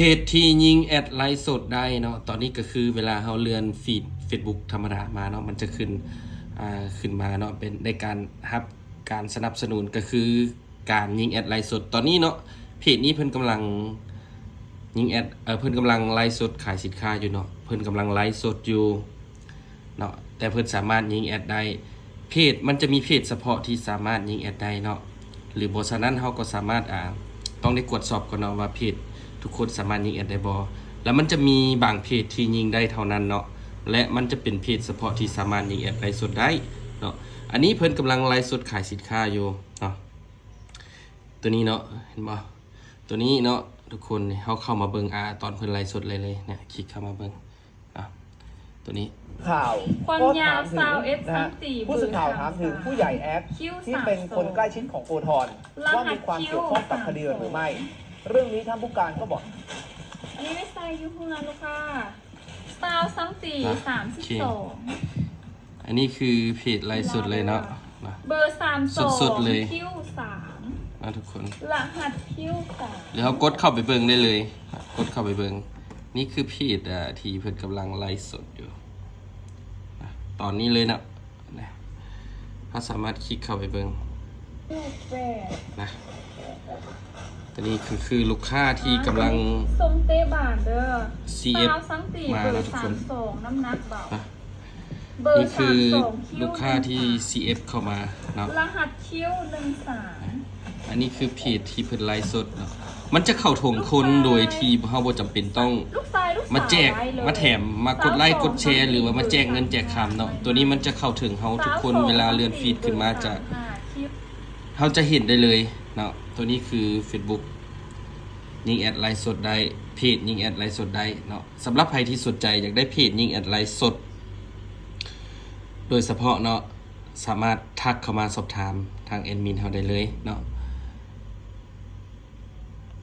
เพจที่ยิงแอดไลฟ์สดได้เนาะตอนนี้ก็คือเวลาเราเลื่อนฟีด Facebook ธรรมดามาเนาะมันจะขึ้นมาเนาะเป็นในการรับการสนับสนุนก็คือการยิงแอดไลฟ์สดตอนนี้เนาะเพจนี้เพิ่นกำลังยิงแอดเพิ่นกำลังไลฟ์สดขายสินค้าอยู่เนาะเพิ่นกำลังไลฟ์สดอยู่เนาะแต่เพิ่นสามารถยิงแอดได้เพจมันจะมีเพจเฉพาะที่สามารถยิงแอดได้เนาะหรือบ่ฉะนั้นเราก็สามารถต้องได้ตรวจสอบก่อนเนาะว่าเพจทุกคนสามารถยิงแอดได้บ่แล้วมันจะมีบางเพจที่ยิงได้เท่านั้นเนาะและมันจะเป็นเพจเฉพาะที่สามารถยิงแอดไลฟ์สดได้เนาะอันนี้เพิ่นกำลังไลฟ์สดขายสินค้าอยู่เนาะตัวนี้เนาะเห็นบ่ตัวนี้เนาะทุกคนเฮาเข้ามาเบิ่งตอนเพิ่นไลฟ์สดเลยเนี่ยคลิกเข้ามาเบิ่งตัวนี้ข่าว ความยาวซาวเอฟ นะฮะ 34 ผู้สื่อข่าวถามถึงผู้ใหญ่แอปที่เป็นคนใกล้ชิดของโกธรว่ามีความเกี่ยวข้องกับคดีหรือไม่ เรื่องนี้ท่านผู้การก็บอก อันนี้ไม่ใส่ยูฮูนะลูกค้าซาว32 อันนี้คือเพจไลฟ์สดเลยเนาะ เบอร์32 สดๆเลย คิว3ทุกคน รหัสคิว3หรือเขากดเข้าไปเบิ่งได้เลยกดเข้าไปเบิ่งนี่คือเพจที่เพิ่นกำลังไลฟ์สดอยู่ตอนนี้เลยนะเขาสามารถคลิกเข้าไปเบิ่งนะตัวนี้คือลูกค้าที่กำลัง ทรงเตบานเด้อ CF 34 มา เบอ แล้ว ร์ ทุกคน 32น้ำหนักเบา นะ เบอร์ นี่คือ 32คิว ลูกค้าที่ CF เข้ามาเนาะ รหัสคิว13อันนี้คือเพจที่เพิ่นไลฟ์สดเนาะมันจะเข้าถึงคนโดยที่เฮาบ่จำเป็นต้อง ลูกชายลูกสาว มาแจก ได้เลย มาแถมมากดไลค์กดแชร์หรือว่ามาแจกเงินแจกคำเนาะตัวนี้มันจะเข้าถึงเฮาทุกคนเวลาเลื่อนฟีดขึ้นมาจะเฮาจะเห็นได้เลยเนาะตัวนี้คือ Facebook ยิงแอดไลฟ์สดได้เพจยิงแอดไลฟ์สดได้เนาะสำหรับใครที่สนใจอยากได้เพจยิงแอดไลฟ์สดโดยเฉพาะเนาะสามารถทักเข้ามาสอบถามทางแอดมินเฮาได้เลยเนาะ